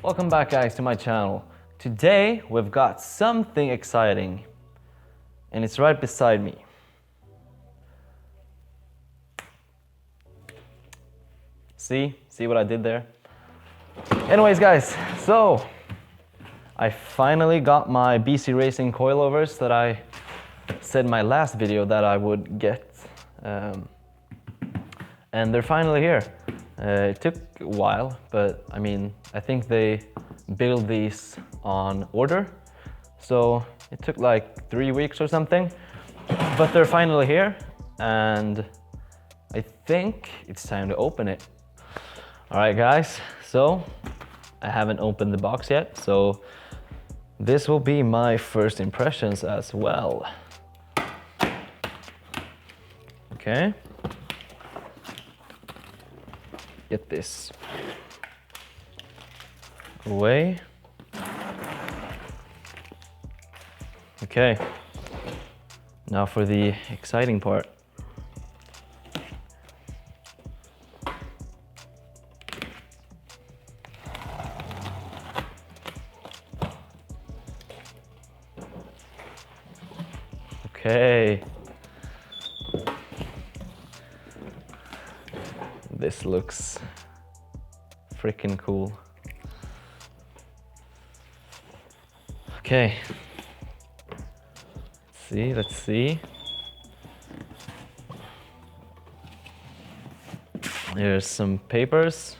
Welcome back, guys, to my channel. Today we've got something exciting and it's right beside me. See what I did there? Anyways, guys, so I finally got my BC Racing coilovers that I said in my last video that I would get, and they're finally here. It took a while, but I mean, I think they build these on order, so it took like 3 weeks or something, but they're finally here, and I think it's time to open it. All right, guys, so I haven't opened the box yet, so this will be my first impressions as well. Okay. Get this away. Okay, now for the exciting part. Okay. This looks freaking cool. Okay. Let's see. There's some papers,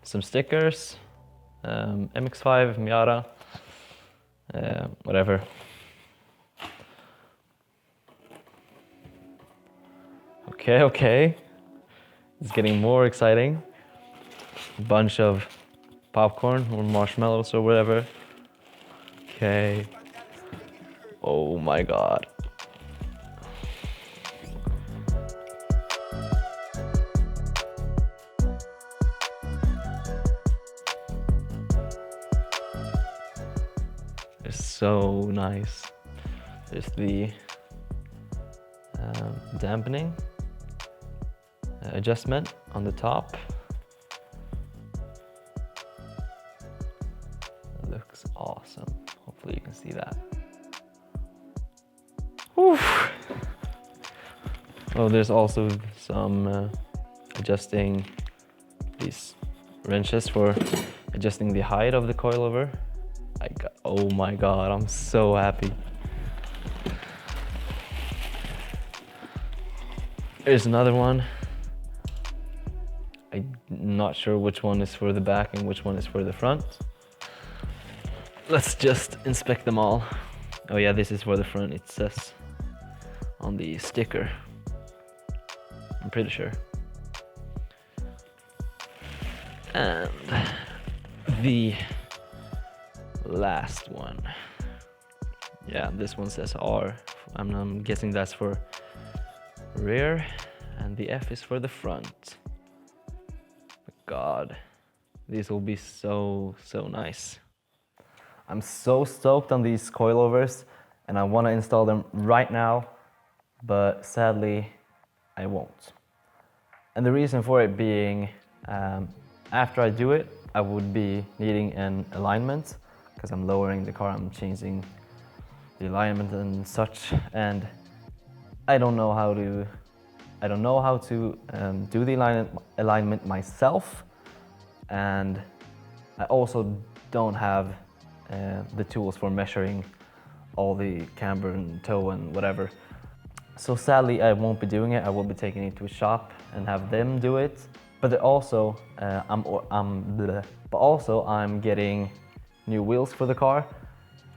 some stickers, MX-5, Miata, whatever. Okay. It's getting more exciting. A bunch of popcorn or marshmallows or whatever. Okay. Oh my god. It's so nice. There's the dampening adjustment on the top. It looks awesome. Hopefully you can see that. Oof. Oh, there's also some adjusting these wrenches for adjusting the height of the coilover. Oh my god, I'm so happy. There's another one. I'm not sure which one is for the back and which one is for the front. Let's just inspect them all. Oh yeah, this is for the front, it says on the sticker. I'm pretty sure. And the last one. Yeah, this one says R. I'm guessing that's for rear, and the F is for the front. God, these will be so nice. I'm so stoked on these coilovers and I want to install them right now, but sadly I won't. And the reason for it being, after I do it, I would be needing an alignment because I'm lowering the car, I'm changing the alignment and such, and I don't know how to do the alignment myself, and I also don't have the tools for measuring all the camber and toe and whatever. So sadly, I won't be doing it. I will be taking it to a shop and have them do it. But also, I'm getting new wheels for the car,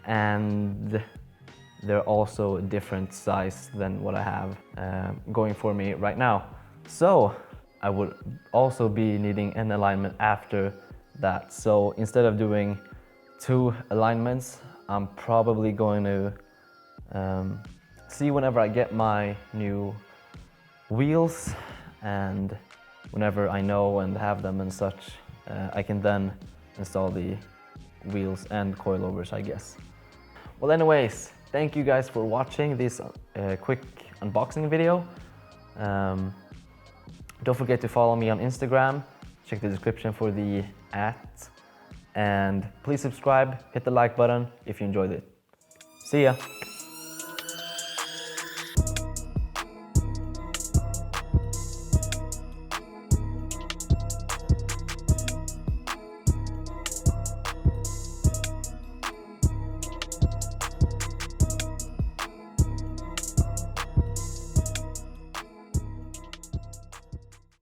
and they're also a different size than what I have going for me right now. So I would also be needing an alignment after that. So instead of doing 2 alignments, I'm probably going to see whenever I get my new wheels, and whenever I know and have them and such, I can then install the wheels and coilovers, I guess. Well, anyways, thank you guys for watching this quick unboxing video. Don't forget to follow me on Instagram. Check the description for the And please subscribe, hit the like button if you enjoyed it. See ya.